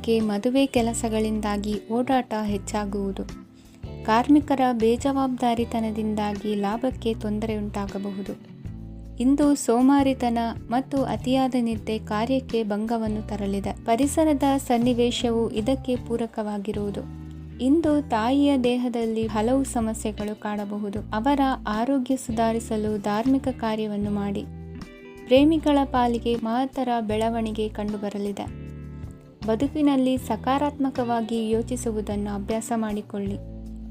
ಬಗ್ಗೆ ಮದುವೆ ಕೆಲಸಗಳಿಂದಾಗಿ ಓಡಾಟ ಹೆಚ್ಚಾಗುವುದು. ಕಾರ್ಮಿಕರ ಬೇಜವಾಬ್ದಾರಿತನದಿಂದಾಗಿ ಲಾಭಕ್ಕೆ ತೊಂದರೆಯುಂಟಾಗಬಹುದು. ಇಂದು ಸೋಮಾರಿತನ ಮತ್ತು ಅತಿಯಾದ ನಿದ್ದೆ ಕಾರ್ಯಕ್ಕೆ ಭಂಗವನ್ನು ತರಲಿದೆ. ಪರಿಸರದ ಸನ್ನಿವೇಶವು ಇದಕ್ಕೆ ಪೂರಕವಾಗಿರುವುದು. ಇಂದು ತಾಯಿಯ ದೇಹದಲ್ಲಿ ಹಲವು ಸಮಸ್ಯೆಗಳು ಕಾಣಬಹುದು. ಅವರ ಆರೋಗ್ಯ ಸುಧಾರಿಸಲು ಧಾರ್ಮಿಕ ಕಾರ್ಯವನ್ನು ಮಾಡಿ. ಪ್ರೇಮಿಗಳ ಪಾಲಿಗೆ ಮಹತ್ತರ ಬೆಳವಣಿಗೆ ಕಂಡುಬರಲಿದೆ. ಬದುಕಿನಲ್ಲಿ ಸಕಾರಾತ್ಮಕವಾಗಿ ಯೋಚಿಸುವುದನ್ನು ಅಭ್ಯಾಸ ಮಾಡಿಕೊಳ್ಳಿ.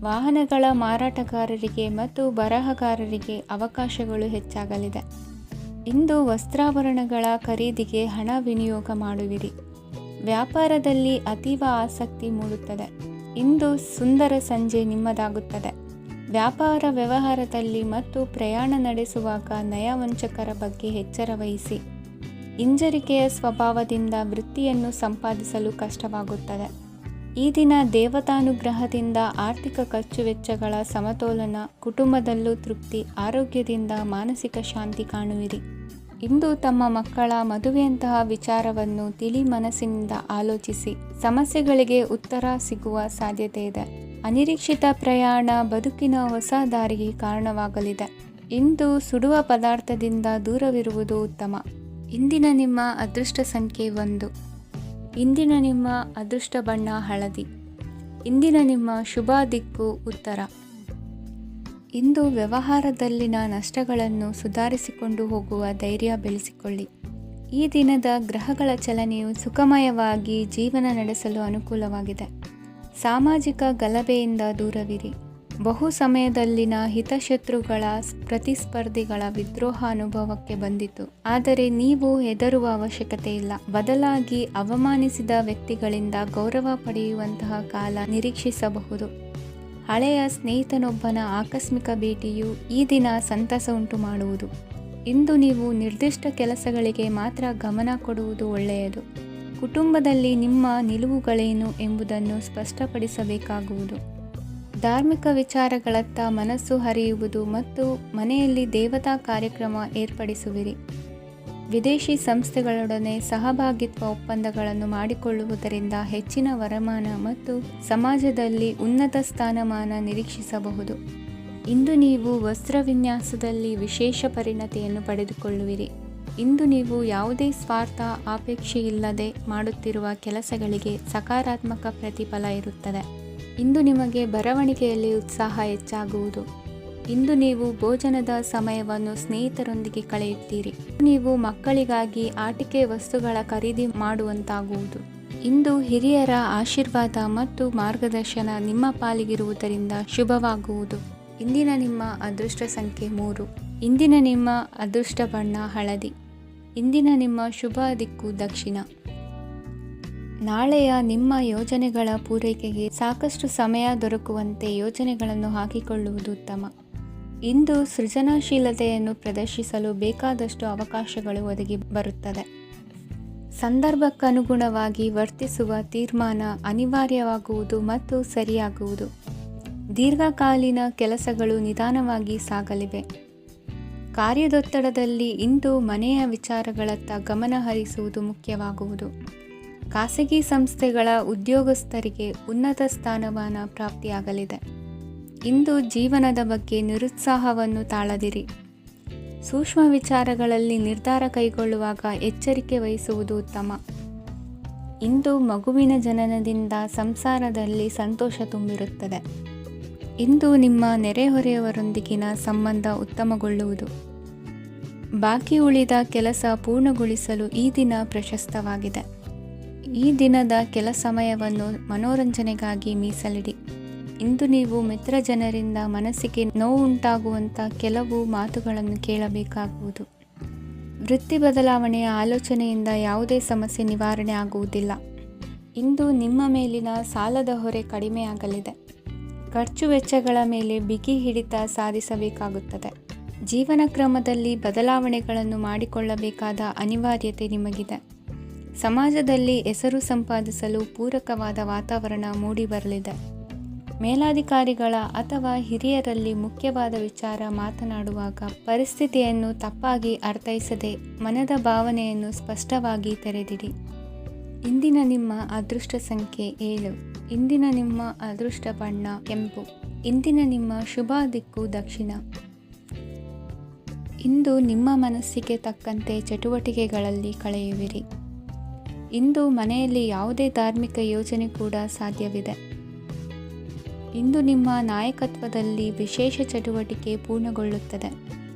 ವಾಹನಗಳ ಮಾರಾಟಗಾರರಿಗೆ ಮತ್ತು ಬರಹಗಾರರಿಗೆ ಅವಕಾಶಗಳು ಹೆಚ್ಚಾಗಲಿದೆ. ಇಂದು ವಸ್ತ್ರಾಭರಣಗಳ ಖರೀದಿಗೆ ಹಣ ವಿನಿಯೋಗ ಮಾಡುವಿರಿ. ವ್ಯಾಪಾರದಲ್ಲಿ ಅತೀವ ಆಸಕ್ತಿ ಮೂಡುತ್ತದೆ. ಇಂದು ಸುಂದರ ಸಂಜೆ ನಿಮ್ಮದಾಗುತ್ತದೆ. ವ್ಯಾಪಾರ ವ್ಯವಹಾರದಲ್ಲಿ ಮತ್ತು ಪ್ರಯಾಣ ನಡೆಸುವಾಗ ನಯವಂಚಕರ ಬಗ್ಗೆ ಎಚ್ಚರ ವಹಿಸಿ. ಹಿಂಜರಿಕೆಯ ಸ್ವಭಾವದಿಂದ ವೃತ್ತಿಯನ್ನು ಸಂಪಾದಿಸಲು ಕಷ್ಟವಾಗುತ್ತದೆ. ಈ ದಿನ ದೇವತಾನುಗ್ರಹದಿಂದ ಆರ್ಥಿಕ ಖರ್ಚು ವೆಚ್ಚಗಳ ಸಮತೋಲನ, ಕುಟುಂಬದಲ್ಲೂ ತೃಪ್ತಿ, ಆರೋಗ್ಯದಿಂದ ಮಾನಸಿಕ ಶಾಂತಿ ಕಾಣುವಿರಿ. ಇಂದು ತಮ್ಮ ಮಕ್ಕಳ ಮದುವೆಯಂತಹ ವಿಚಾರವನ್ನು ತಿಳಿ ಮನಸ್ಸಿನಿಂದ ಆಲೋಚಿಸಿ. ಸಮಸ್ಯೆಗಳಿಗೆ ಉತ್ತರ ಸಿಗುವ ಸಾಧ್ಯತೆ ಇದೆ. ಅನಿರೀಕ್ಷಿತ ಪ್ರಯಾಣ ಬದುಕಿನ ಹೊಸ ದಾರಿಗೆ ಕಾರಣವಾಗಲಿದೆ. ಇಂದು ಸುಡುವ ಪದಾರ್ಥದಿಂದ ದೂರವಿರುವುದು ಉತ್ತಮ. ಇಂದಿನ ನಿಮ್ಮ ಅದೃಷ್ಟ ಸಂಖ್ಯೆ 1. ಇಂದಿನ ನಿಮ್ಮ ಅದೃಷ್ಟ ಬಣ್ಣ ಹಳದಿ. ಇಂದಿನ ನಿಮ್ಮ ಶುಭ ದಿಕ್ಕು ಉತ್ತರ. ಇಂದು ವ್ಯವಹಾರದಲ್ಲಿನ ನಷ್ಟಗಳನ್ನು ಸುಧಾರಿಸಿಕೊಂಡು ಹೋಗುವ ಧೈರ್ಯ ಬೆಳೆಸಿಕೊಳ್ಳಿ. ಈ ದಿನದ ಗ್ರಹಗಳ ಚಲನೆಯು ಸುಖಮಯವಾಗಿ ಜೀವನ ನಡೆಸಲು ಅನುಕೂಲವಾಗಿದೆ. ಸಾಮಾಜಿಕ ಗಲಭೆಯಿಂದ ದೂರವಿರಿ. ಬಹು ಸಮಯದಲ್ಲಿನ ಹಿತಶತ್ರುಗಳ ಪ್ರತಿಸ್ಪರ್ಧಿಗಳ ವಿದ್ರೋಹ ಅನುಭವಕ್ಕೆ ಬಂದಿತು. ಆದರೆ ನೀವು ಹೆದರುವ ಅವಶ್ಯಕತೆ ಇಲ್ಲ. ಬದಲಾಗಿ ಅವಮಾನಿಸಿದ ವ್ಯಕ್ತಿಗಳಿಂದ ಗೌರವ ಪಡೆಯುವಂತಹ ಕಾಲ ನಿರೀಕ್ಷಿಸಬಹುದು. ಹಳೆಯ ಸ್ನೇಹಿತನೊಬ್ಬನ ಆಕಸ್ಮಿಕ ಭೇಟಿಯು ಈ ದಿನ ಸಂತಸ ಉಂಟು ಮಾಡುವುದು. ಇಂದು ನೀವು ನಿರ್ದಿಷ್ಟ ಕೆಲಸಗಳಿಗೆ ಮಾತ್ರ ಗಮನ ಕೊಡುವುದು ಒಳ್ಳೆಯದು. ಕುಟುಂಬದಲ್ಲಿ ನಿಮ್ಮ ನಿಲುವುಗಳೇನು ಎಂಬುದನ್ನು ಸ್ಪಷ್ಟಪಡಿಸಬೇಕಾಗುವುದು. ಧಾರ್ಮಿಕ ವಿಚಾರಗಳತ್ತ ಮನಸ್ಸು ಹರಿಯುವುದು ಮತ್ತು ಮನೆಯಲ್ಲಿ ದೇವತಾ ಕಾರ್ಯಕ್ರಮ ಏರ್ಪಡಿಸುವಿರಿ. ವಿದೇಶಿ ಸಂಸ್ಥೆಗಳೊಡನೆ ಸಹಭಾಗಿತ್ವ ಒಪ್ಪಂದಗಳನ್ನು ಮಾಡಿಕೊಳ್ಳುವುದರಿಂದ ಹೆಚ್ಚಿನ ವರಮಾನ ಮತ್ತು ಸಮಾಜದಲ್ಲಿ ಉನ್ನತ ಸ್ಥಾನಮಾನ ನಿರೀಕ್ಷಿಸಬಹುದು. ಇಂದು ನೀವು ವಸ್ತ್ರವಿನ್ಯಾಸದಲ್ಲಿ ವಿಶೇಷ ಪರಿಣತಿಯನ್ನು ಪಡೆದುಕೊಳ್ಳುವಿರಿ. ಇಂದು ನೀವು ಯಾವುದೇ ಸ್ವಾರ್ಥ ಅಪೇಕ್ಷೆಯಿಲ್ಲದೆ ಮಾಡುತ್ತಿರುವ ಕೆಲಸಗಳಿಗೆ ಸಕಾರಾತ್ಮಕ ಪ್ರತಿಫಲ ಇರುತ್ತದೆ. ಇಂದು ನಿಮಗೆ ಬರವಣಿಗೆಯಲ್ಲಿ ಉತ್ಸಾಹ ಹೆಚ್ಚಾಗುವುದು. ಇಂದು ನೀವು ಭೋಜನದ ಸಮಯವನ್ನು ಸ್ನೇಹಿತರೊಂದಿಗೆ ಕಳೆಯುತ್ತೀರಿ. ನೀವು ಮಕ್ಕಳಿಗಾಗಿ ಆಟಿಕೆ ವಸ್ತುಗಳ ಖರೀದಿ ಮಾಡುವಂತಾಗುವುದು. ಇಂದು ಹಿರಿಯರ ಆಶೀರ್ವಾದ ಮತ್ತು ಮಾರ್ಗದರ್ಶನ ನಿಮ್ಮ ಪಾಲಿಗಿರುವುದರಿಂದ ಶುಭವಾಗುವುದು. ಇಂದಿನ ನಿಮ್ಮ ಅದೃಷ್ಟ ಸಂಖ್ಯೆ 3. ಇಂದಿನ ನಿಮ್ಮ ಅದೃಷ್ಟ ಬಣ್ಣ ಹಳದಿ. ಇಂದಿನ ನಿಮ್ಮ ಶುಭ ದಿಕ್ಕು ದಕ್ಷಿಣ. ನಾಳೆಯ ನಿಮ್ಮ ಯೋಜನೆಗಳ ಪೂರೈಕೆಗೆ ಸಾಕಷ್ಟು ಸಮಯ ದೊರಕುವಂತೆ ಯೋಜನೆಗಳನ್ನು ಹಾಕಿಕೊಳ್ಳುವುದು ಉತ್ತಮ. ಇಂದು ಸೃಜನಶೀಲತೆಯನ್ನು ಪ್ರದರ್ಶಿಸಲು ಬೇಕಾದಷ್ಟು ಅವಕಾಶಗಳು ಒದಗಿ ಬರುತ್ತದೆ. ಸಂದರ್ಭಕ್ಕನುಗುಣವಾಗಿ ವರ್ತಿಸುವ ತೀರ್ಮಾನ ಅನಿವಾರ್ಯವಾಗುವುದು ಮತ್ತು ಸರಿಯಾಗುವುದು. ದೀರ್ಘಕಾಲೀನ ಕೆಲಸಗಳು ನಿಧಾನವಾಗಿ ಸಾಗಲಿವೆ. ಕಾರ್ಯದೊತ್ತಡದಲ್ಲಿ ಇಂದು ಮನೆಯ ವಿಚಾರಗಳತ್ತ ಗಮನ ಹರಿಸುವುದು ಮುಖ್ಯವಾಗುವುದು. ಖಾಸಗಿ ಸಂಸ್ಥೆಗಳ ಉದ್ಯೋಗಸ್ಥರಿಗೆ ಉನ್ನತ ಸ್ಥಾನಮಾನ ಪ್ರಾಪ್ತಿಯಾಗಲಿದೆ. ಇಂದು ಜೀವನದ ಬಗ್ಗೆ ನಿರುತ್ಸಾಹವನ್ನು ತಾಳದಿರಿ. ಸೂಕ್ಷ್ಮ ವಿಚಾರಗಳಲ್ಲಿ ನಿರ್ಧಾರ ಕೈಗೊಳ್ಳುವಾಗ ಎಚ್ಚರಿಕೆ ವಹಿಸುವುದು ಉತ್ತಮ. ಇಂದು ಮಗುವಿನ ಜನನದಿಂದ ಸಂಸಾರದಲ್ಲಿ ಸಂತೋಷ ತುಂಬಿರುತ್ತದೆ. ಇಂದು ನಿಮ್ಮ ನೆರೆಹೊರೆಯವರೊಂದಿಗಿನ ಸಂಬಂಧ ಉತ್ತಮಗೊಳ್ಳುವುದು. ಬಾಕಿ ಉಳಿದ ಕೆಲಸ ಪೂರ್ಣಗೊಳಿಸಲು ಈ ದಿನ ಪ್ರಶಸ್ತವಾಗಿದೆ. ಈ ದಿನದ ಕೆಲ ಸಮಯವನ್ನು ಮನೋರಂಜನೆಗಾಗಿ ಮೀಸಲಿಡಿ. ಇಂದು ನೀವು ಮಿತ್ರ ಜನರಿಂದ ಮನಸ್ಸಿಗೆ ನೋವುಂಟಾಗುವಂಥ ಕೆಲವು ಮಾತುಗಳನ್ನು ಕೇಳಬೇಕಾಗುವುದು. ವೃತ್ತಿ ಬದಲಾವಣೆಯ ಆಲೋಚನೆಯಿಂದ ಯಾವುದೇ ಸಮಸ್ಯೆ ನಿವಾರಣೆ ಆಗುವುದಿಲ್ಲ. ಇಂದು ನಿಮ್ಮ ಮೇಲಿನ ಸಾಲದ ಹೊರೆ ಕಡಿಮೆಯಾಗಲಿದೆ. ಖರ್ಚು ವೆಚ್ಚಗಳ ಮೇಲೆ ಬಿಗಿ ಹಿಡಿತ ಸಾಧಿಸಬೇಕಾಗುತ್ತದೆ. ಜೀವನ ಕ್ರಮದಲ್ಲಿ ಬದಲಾವಣೆಗಳನ್ನು ಮಾಡಿಕೊಳ್ಳಬೇಕಾದ ಅನಿವಾರ್ಯತೆ ನಿಮಗಿದೆ. ಸಮಾಜದಲ್ಲಿ ಹೆಸರು ಸಂಪಾದಿಸಲು ಪೂರಕವಾದ ವಾತಾವರಣ ಮೂಡಿಬರಲಿದೆ. ಮೇಲಾಧಿಕಾರಿಗಳ ಅಥವಾ ಹಿರಿಯರಲ್ಲಿ ಮುಖ್ಯವಾದ ವಿಚಾರ ಮಾತನಾಡುವಾಗ ಪರಿಸ್ಥಿತಿಯನ್ನು ತಪ್ಪಾಗಿ ಅರ್ಥೈಸದೆ ಮನದ ಭಾವನೆಯನ್ನು ಸ್ಪಷ್ಟವಾಗಿ ತೆರೆದಿಡಿ. ಇಂದಿನ ನಿಮ್ಮ ಅದೃಷ್ಟ ಸಂಖ್ಯೆ 7. ಇಂದಿನ ನಿಮ್ಮ ಅದೃಷ್ಟ ಬಣ್ಣ ಕೆಂಪು. ಇಂದಿನ ನಿಮ್ಮ ಶುಭ ದಿಕ್ಕು ದಕ್ಷಿಣ. ಇಂದು ನಿಮ್ಮ ಮನಸ್ಸಿಗೆ ತಕ್ಕಂತೆ ಚಟುವಟಿಕೆಗಳಲ್ಲಿ ಕಳೆಯುವಿರಿ. ಇಂದು ಮನೆಯಲ್ಲಿ ಯಾವುದೇ ಧಾರ್ಮಿಕ ಯೋಜನೆ ಕೂಡ ಸಾಧ್ಯವಿದೆ. ಇಂದು ನಿಮ್ಮ ನಾಯಕತ್ವದಲ್ಲಿ ವಿಶೇಷ ಚಟುವಟಿಕೆ ಪೂರ್ಣಗೊಳ್ಳುತ್ತದೆ.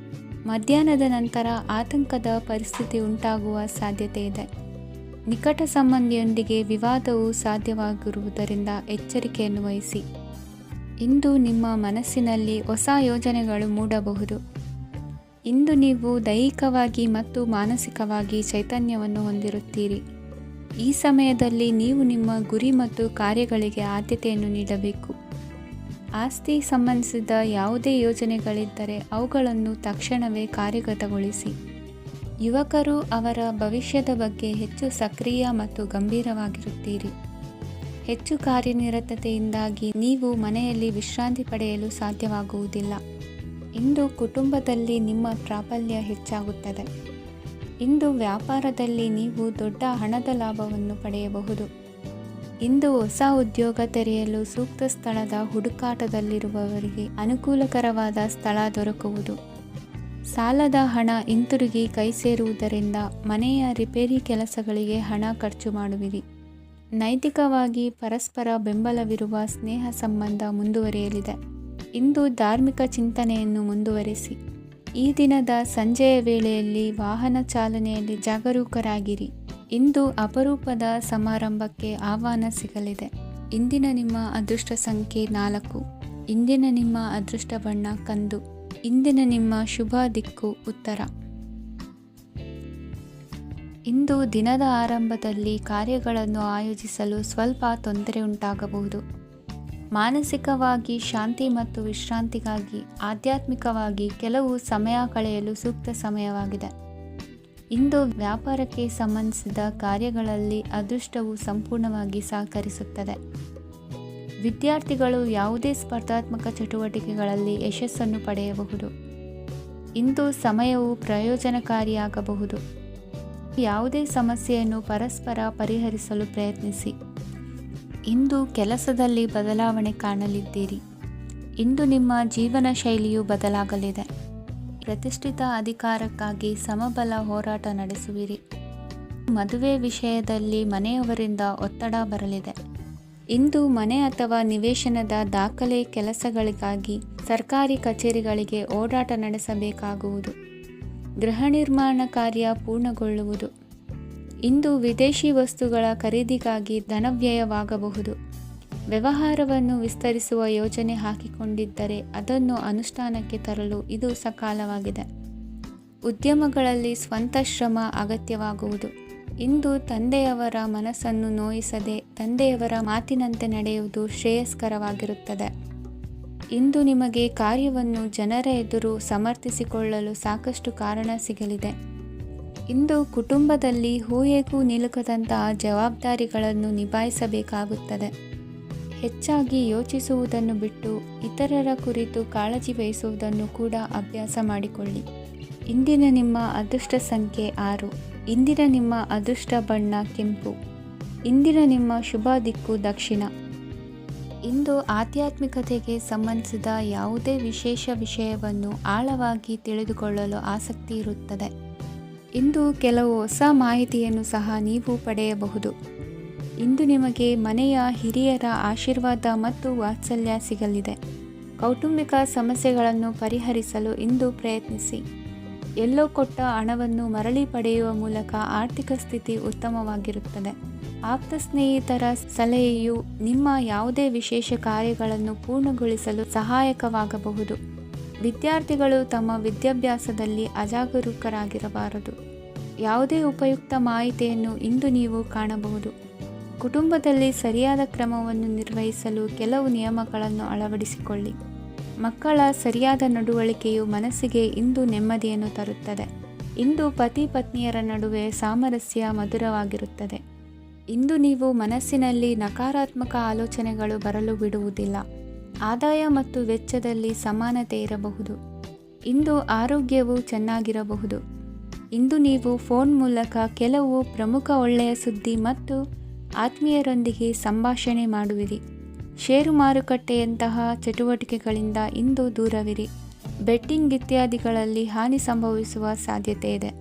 ಮಧ್ಯಾಹ್ನದ ನಂತರ ಆತಂಕದ ಪರಿಸ್ಥಿತಿ ಉಂಟಾಗುವ ಸಾಧ್ಯತೆ ಇದೆ. ನಿಕಟ ಸಂಬಂಧಿಯೊಂದಿಗೆ ವಿವಾದವು ಸಾಧ್ಯವಾಗಿರುವುದರಿಂದ ಎಚ್ಚರಿಕೆಯನ್ನು ವಹಿಸಿ. ಇಂದು ನಿಮ್ಮ ಮನಸ್ಸಿನಲ್ಲಿ ಹೊಸ ಯೋಜನೆಗಳು ಮೂಡಬಹುದು. ಇಂದು ನೀವು ದೈಹಿಕವಾಗಿ ಮತ್ತು ಮಾನಸಿಕವಾಗಿ ಚೈತನ್ಯವನ್ನು ಹೊಂದಿರುತ್ತೀರಿ. ಈ ಸಮಯದಲ್ಲಿ ನೀವು ನಿಮ್ಮ ಗುರಿ ಮತ್ತು ಕಾರ್ಯಗಳಿಗೆ ಆದ್ಯತೆಯನ್ನು ನೀಡಬೇಕು. ಆಸ್ತಿ ಸಂಬಂಧಿಸಿದ ಯಾವುದೇ ಯೋಜನೆಗಳಿದ್ದರೆ ಅವುಗಳನ್ನು ತಕ್ಷಣವೇ ಕಾರ್ಯಗತಗೊಳಿಸಿ. ಯುವಕರು ಅವರ ಭವಿಷ್ಯದ ಬಗ್ಗೆ ಹೆಚ್ಚು ಸಕ್ರಿಯ ಮತ್ತು ಗಂಭೀರವಾಗಿರುತ್ತೀರಿ. ಹೆಚ್ಚು ಕಾರ್ಯನಿರತತೆಯಿಂದಾಗಿ ನೀವು ಮನೆಯಲ್ಲಿ ವಿಶ್ರಾಂತಿ ಪಡೆಯಲು ಸಾಧ್ಯವಾಗುವುದಿಲ್ಲ. ಇಂದು ಕುಟುಂಬದಲ್ಲಿ ನಿಮ್ಮ ಪ್ರಾಬಲ್ಯ ಹೆಚ್ಚಾಗುತ್ತದೆ. ಇಂದು ವ್ಯಾಪಾರದಲ್ಲಿ ನೀವು ದೊಡ್ಡ ಹಣದ ಲಾಭವನ್ನು ಪಡೆಯಬಹುದು. ಇಂದು ಹೊಸ ಉದ್ಯೋಗ ತೆರೆಯಲು ಸೂಕ್ತ ಸ್ಥಳದ ಹುಡುಕಾಟದಲ್ಲಿರುವವರಿಗೆ ಅನುಕೂಲಕರವಾದ ಸ್ಥಳ ದೊರಕುವುದು. ಸಾಲದ ಹಣ ಹಿಂತಿರುಗಿ ಕೈ ಸೇರುವುದರಿಂದ ಮನೆಯ ರಿಪೇರಿ ಕೆಲಸಗಳಿಗೆ ಹಣ ಖರ್ಚು ಮಾಡುವಿರಿ. ನೈತಿಕವಾಗಿ ಪರಸ್ಪರ ಬೆಂಬಲವಿರುವ ಸ್ನೇಹ ಸಂಬಂಧ ಮುಂದುವರಿಯಲಿದೆ. ಇಂದು ಧಾರ್ಮಿಕ ಚಿಂತನೆಯನ್ನು ಮುಂದುವರಿಸಿ. ಈ ದಿನದ ಸಂಜೆಯ ವೇಳೆಯಲ್ಲಿ ವಾಹನ ಚಾಲನೆಯಲ್ಲಿ ಜಾಗರೂಕರಾಗಿರಿ. ಇಂದು ಅಪರೂಪದ ಸಮಾರಂಭಕ್ಕೆ ಆಹ್ವಾನ ಸಿಗಲಿದೆ. ಇಂದಿನ ನಿಮ್ಮ ಅದೃಷ್ಟ ಸಂಖ್ಯೆ 4. ಇಂದಿನ ನಿಮ್ಮ ಅದೃಷ್ಟ ಬಣ್ಣ ಕಂದು. ಇಂದಿನ ನಿಮ್ಮ ಶುಭ ದಿಕ್ಕು ಉತ್ತರ. ಇಂದು ದಿನದ ಆರಂಭದಲ್ಲಿ ಕಾರ್ಯಗಳನ್ನು ಆಯೋಜಿಸಲು ಸ್ವಲ್ಪ ತೊಂದರೆ ಉಂಟಾಗಬಹುದು. ಮಾನಸಿಕವಾಗಿ ಶಾಂತಿ ಮತ್ತು ವಿಶ್ರಾಂತಿಗಾಗಿ ಆಧ್ಯಾತ್ಮಿಕವಾಗಿ ಕೆಲವು ಸಮಯ ಕಳೆಯಲು ಸೂಕ್ತ ಸಮಯವಾಗಿದೆ. ಇಂದು ವ್ಯಾಪಾರಕ್ಕೆ ಸಂಬಂಧಿಸಿದ ಕಾರ್ಯಗಳಲ್ಲಿ ಅದೃಷ್ಟವು ಸಂಪೂರ್ಣವಾಗಿ ಸಹಕರಿಸುತ್ತದೆ. ವಿದ್ಯಾರ್ಥಿಗಳು ಯಾವುದೇ ಸ್ಪರ್ಧಾತ್ಮಕ ಚಟುವಟಿಕೆಗಳಲ್ಲಿ ಯಶಸ್ಸನ್ನು ಪಡೆಯಬಹುದು. ಇಂದು ಸಮಯವು ಪ್ರಯೋಜನಕಾರಿಯಾಗಬಹುದು. ಯಾವುದೇ ಸಮಸ್ಯೆಯನ್ನು ಪರಸ್ಪರ ಪರಿಹರಿಸಲು ಪ್ರಯತ್ನಿಸಿ. ಇಂದು ಕೆಲಸದಲ್ಲಿ ಬದಲಾವಣೆ ಕಾಣಲಿದ್ದೀರಿ. ಇಂದು ನಿಮ್ಮ ಜೀವನ ಶೈಲಿಯು ಬದಲಾಗಲಿದೆ. ಪ್ರತಿಷ್ಠಿತ ಅಧಿಕಾರಕ್ಕಾಗಿ ಸಮಬಲ ಹೋರಾಟ ನಡೆಸುವಿರಿ. ಮದುವೆ ವಿಷಯದಲ್ಲಿ ಮನೆಯವರಿಂದ ಒತ್ತಡ ಬರಲಿದೆ. ಇಂದು ಮನೆ ಅಥವಾ ನಿವೇಶನದ ದಾಖಲೆ ಕೆಲಸಗಳಿಗಾಗಿ ಸರ್ಕಾರಿ ಕಚೇರಿಗಳಿಗೆ ಓಡಾಟ ನಡೆಸಬೇಕಾಗುವುದು. ಗೃಹ ನಿರ್ಮಾಣ ಕಾರ್ಯ ಪೂರ್ಣಗೊಳ್ಳುವುದು. ಇಂದು ವಿದೇಶಿ ವಸ್ತುಗಳ ಖರೀದಿಗಾಗಿ ಧನವ್ಯಯವಾಗಬಹುದು. ವ್ಯವಹಾರವನ್ನು ವಿಸ್ತರಿಸುವ ಯೋಜನೆ ಹಾಕಿಕೊಂಡಿದ್ದರೆ ಅದನ್ನು ಅನುಷ್ಠಾನಕ್ಕೆ ತರಲು ಇದು ಸಕಾಲವಾಗಿದೆ. ಉದ್ಯಮಗಳಲ್ಲಿ ಸ್ವಂತ ಶ್ರಮ ಅಗತ್ಯವಾಗುವುದು. ಇಂದು ತಂದೆಯವರ ಮನಸ್ಸನ್ನು ನೋಯಿಸದೆ ತಂದೆಯವರ ಮಾತಿನಂತೆ ನಡೆಯುವುದು ಶ್ರೇಯಸ್ಕರವಾಗಿರುತ್ತದೆ. ಇಂದು ನಿಮಗೆ ಕಾರ್ಯವನ್ನು ಜನರ ಎದುರು ಸಮರ್ಥಿಸಿಕೊಳ್ಳಲು ಸಾಕಷ್ಟು ಕಾರಣ ಸಿಗಲಿದೆ. ಇಂದು ಕುಟುಂಬದಲ್ಲಿ ಹೂಹೆಗೂ ನಿಲುಕದಂತಹ ಜವಾಬ್ದಾರಿಗಳನ್ನು ನಿಭಾಯಿಸಬೇಕಾಗುತ್ತದೆ. ಹೆಚ್ಚಾಗಿ ಯೋಚಿಸುವುದನ್ನು ಬಿಟ್ಟು ಇತರರ ಕುರಿತು ಕಾಳಜಿ ವಹಿಸುವುದನ್ನು ಕೂಡ ಅಭ್ಯಾಸ ಮಾಡಿಕೊಳ್ಳಿ. ಇಂದಿನ ನಿಮ್ಮ ಅದೃಷ್ಟ ಸಂಖ್ಯೆ 6. ಇಂದಿನ ನಿಮ್ಮ ಅದೃಷ್ಟ ಬಣ್ಣ ಕೆಂಪು. ಇಂದಿನ ನಿಮ್ಮ ಶುಭ ದಿಕ್ಕು ದಕ್ಷಿಣ. ಇಂದು ಆಧ್ಯಾತ್ಮಿಕತೆಗೆ ಸಂಬಂಧಿಸಿದ ಯಾವುದೇ ವಿಶೇಷ ವಿಷಯವನ್ನು ಆಳವಾಗಿ ತಿಳಿದುಕೊಳ್ಳಲು ಆಸಕ್ತಿ ಇರುತ್ತದೆ. ಇಂದು ಕೆಲವು ಹೊಸ ಮಾಹಿತಿಯನ್ನು ಸಹ ನೀವು ಪಡೆಯಬಹುದು. ಇಂದು ನಿಮಗೆ ಮನೆಯ ಹಿರಿಯರ ಆಶೀರ್ವಾದ ಮತ್ತು ವಾತ್ಸಲ್ಯ ಸಿಗಲಿದೆ. ಕೌಟುಂಬಿಕ ಸಮಸ್ಯೆಗಳನ್ನು ಪರಿಹರಿಸಲು ಇಂದು ಪ್ರಯತ್ನಿಸಿ. ಎಲ್ಲೋ ಕೊಟ್ಟ ಹಣವನ್ನು ಮರಳಿ ಪಡೆಯುವ ಮೂಲಕ ಆರ್ಥಿಕ ಸ್ಥಿತಿ ಉತ್ತಮವಾಗಿರುತ್ತದೆ. ಆಪ್ತ ಸ್ನೇಹಿತರ ಸಲಹೆಯು ನಿಮ್ಮ ಯಾವುದೇ ವಿಶೇಷ ಕಾರ್ಯಗಳನ್ನು ಪೂರ್ಣಗೊಳಿಸಲು ಸಹಾಯಕವಾಗಬಹುದು. ವಿದ್ಯಾರ್ಥಿಗಳು ತಮ್ಮ ವಿದ್ಯಾಭ್ಯಾಸದಲ್ಲಿ ಅಜಾಗರೂಕರಾಗಿರಬಾರದು. ಯಾವುದೇ ಉಪಯುಕ್ತ ಮಾಹಿತಿಯನ್ನು ಇಂದು ನೀವು ಕಾಣಬಹುದು. ಕುಟುಂಬದಲ್ಲಿ ಸರಿಯಾದ ಕ್ರಮವನ್ನು ನಿರ್ವಹಿಸಲು ಕೆಲವು ನಿಯಮಗಳನ್ನು ಅಳವಡಿಸಿಕೊಳ್ಳಿ. ಮಕ್ಕಳ ಸರಿಯಾದ ನಡವಳಿಕೆಯು ಮನಸ್ಸಿಗೆ ಇಂದು ನೆಮ್ಮದಿಯನ್ನು ತರುತ್ತದೆ. ಇಂದು ಪತಿ ಪತ್ನಿಯರ ನಡುವೆ ಸಾಮರಸ್ಯ ಮಧುರವಾಗಿರುತ್ತದೆ. ಇಂದು ನೀವು ಮನಸ್ಸಿನಲ್ಲಿ ನಕಾರಾತ್ಮಕ ಆಲೋಚನೆಗಳು ಬರಲು ಬಿಡುವುದಿಲ್ಲ. ಆದಾಯ ಮತ್ತು ವೆಚ್ಚದಲ್ಲಿ ಸಮಾನತೆ ಇರಬಹುದು. ಇಂದು ಆರೋಗ್ಯವು ಚೆನ್ನಾಗಿರಬಹುದು. ಇಂದು ನೀವು ಫೋನ್ ಮೂಲಕ ಕೆಲವು ಪ್ರಮುಖ ಒಳ್ಳೆಯ ಸುದ್ದಿ ಮತ್ತು ಆತ್ಮೀಯರೊಂದಿಗೆ ಸಂಭಾಷಣೆ ಮಾಡುವಿರಿ. ಷೇರು ಮಾರುಕಟ್ಟೆಯಂತಹ ಚಟುವಟಿಕೆಗಳಿಂದ ಇಂದು ದೂರವಿರಿ. ಬೆಟ್ಟಿಂಗ್ ಇತ್ಯಾದಿಗಳಲ್ಲಿ ಹಾನಿ ಸಂಭವಿಸುವ ಸಾಧ್ಯತೆ ಇದೆ.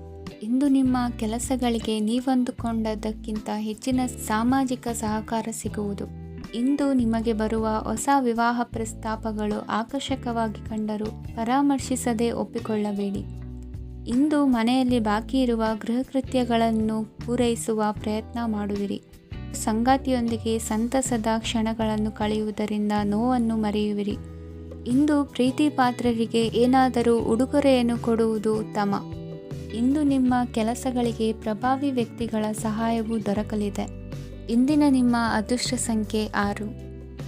ಇಂದು ನಿಮ್ಮ ಕೆಲಸಗಳಿಗೆ ನೀವಂದುಕೊಂಡದ್ದಕ್ಕಿಂತ ಹೆಚ್ಚಿನ ಸಾಮಾಜಿಕ ಸಹಕಾರ ಸಿಗುವುದು. ಇಂದು ನಿಮಗೆ ಬರುವ ಹೊಸ ವಿವಾಹ ಪ್ರಸ್ತಾಪಗಳು ಆಕರ್ಷಕವಾಗಿ ಕಂಡರೂ ಪರಾಮರ್ಶಿಸದೆ ಒಪ್ಪಿಕೊಳ್ಳಬೇಡಿ. ಇಂದು ಮನೆಯಲ್ಲಿ ಬಾಕಿ ಇರುವ ಗೃಹಕೃತ್ಯಗಳನ್ನು ಪೂರೈಸುವ ಪ್ರಯತ್ನ ಮಾಡುವಿರಿ. ಸಂಗಾತಿಯೊಂದಿಗೆ ಸಂತಸದ ಕ್ಷಣಗಳನ್ನು ಕಳೆಯುವುದರಿಂದ ನೋವನ್ನು ಮರೆಯುವಿರಿ. ಇಂದು ಪ್ರೀತಿ ಪಾತ್ರರಿಗೆ ಏನಾದರೂ ಉಡುಗೊರೆಯನ್ನು ಕೊಡುವುದು ಉತ್ತಮ. ಇಂದು ನಿಮ್ಮ ಕೆಲಸಗಳಿಗೆ ಪ್ರಭಾವಿ ವ್ಯಕ್ತಿಗಳ ಸಹಾಯವೂ ದೊರಕಲಿದೆ. ಇಂದಿನ ನಿಮ್ಮ ಅದೃಷ್ಟ ಸಂಖ್ಯೆ 6.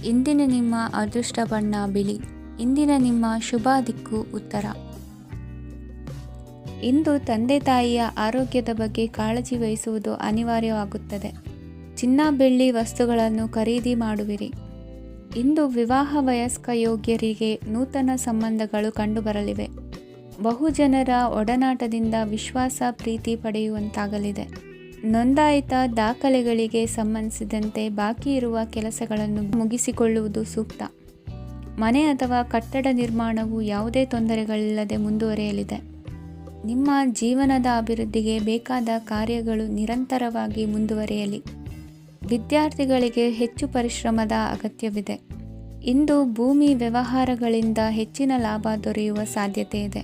ಇಂದಿನ ನಿಮ್ಮ ಅದೃಷ್ಟ ಬಣ್ಣ ಬಿಳಿ. ಇಂದಿನ ನಿಮ್ಮ ಶುಭ ದಿಕ್ಕು ಉತ್ತರ. ಇಂದು ತಂದೆ ತಾಯಿಯ ಆರೋಗ್ಯದ ಬಗ್ಗೆ ಕಾಳಜಿ ವಹಿಸುವುದು ಅನಿವಾರ್ಯವಾಗುತ್ತದೆ. ಚಿನ್ನ ಬೆಳ್ಳಿ ವಸ್ತುಗಳನ್ನು ಖರೀದಿ ಮಾಡುವಿರಿ. ಇಂದು ವಿವಾಹ ವಯಸ್ಕ ಯೋಗ್ಯರಿಗೆ ನೂತನ ಸಂಬಂಧಗಳು ಕಂಡುಬರಲಿವೆ. ಬಹುಜನರ ಒಡನಾಟದಿಂದ ವಿಶ್ವಾಸ ಪ್ರೀತಿ ಪಡೆಯುವಂತಾಗಲಿದೆ. ನೋಂದಾಯಿತ ದಾಖಲೆಗಳಿಗೆ ಸಂಬಂಧಿಸಿದಂತೆ ಬಾಕಿ ಇರುವ ಕೆಲಸಗಳನ್ನು ಮುಗಿಸಿಕೊಳ್ಳುವುದು ಸೂಕ್ತ. ಮನೆ ಅಥವಾ ಕಟ್ಟಡ ನಿರ್ಮಾಣವು ಯಾವುದೇ ತೊಂದರೆಗಳಿಲ್ಲದೆ ಮುಂದುವರಿಯಲಿದೆ. ನಿಮ್ಮ ಜೀವನದ ಅಭಿವೃದ್ಧಿಗೆ ಬೇಕಾದ ಕಾರ್ಯಗಳು ನಿರಂತರವಾಗಿ ಮುಂದುವರಿಯಲಿ. ವಿದ್ಯಾರ್ಥಿಗಳಿಗೆ ಹೆಚ್ಚು ಪರಿಶ್ರಮದ ಅಗತ್ಯವಿದೆ. ಇಂದು ಭೂಮಿ ವ್ಯವಹಾರಗಳಿಂದ ಹೆಚ್ಚಿನ ಲಾಭ ದೊರೆಯುವ ಸಾಧ್ಯತೆ ಇದೆ.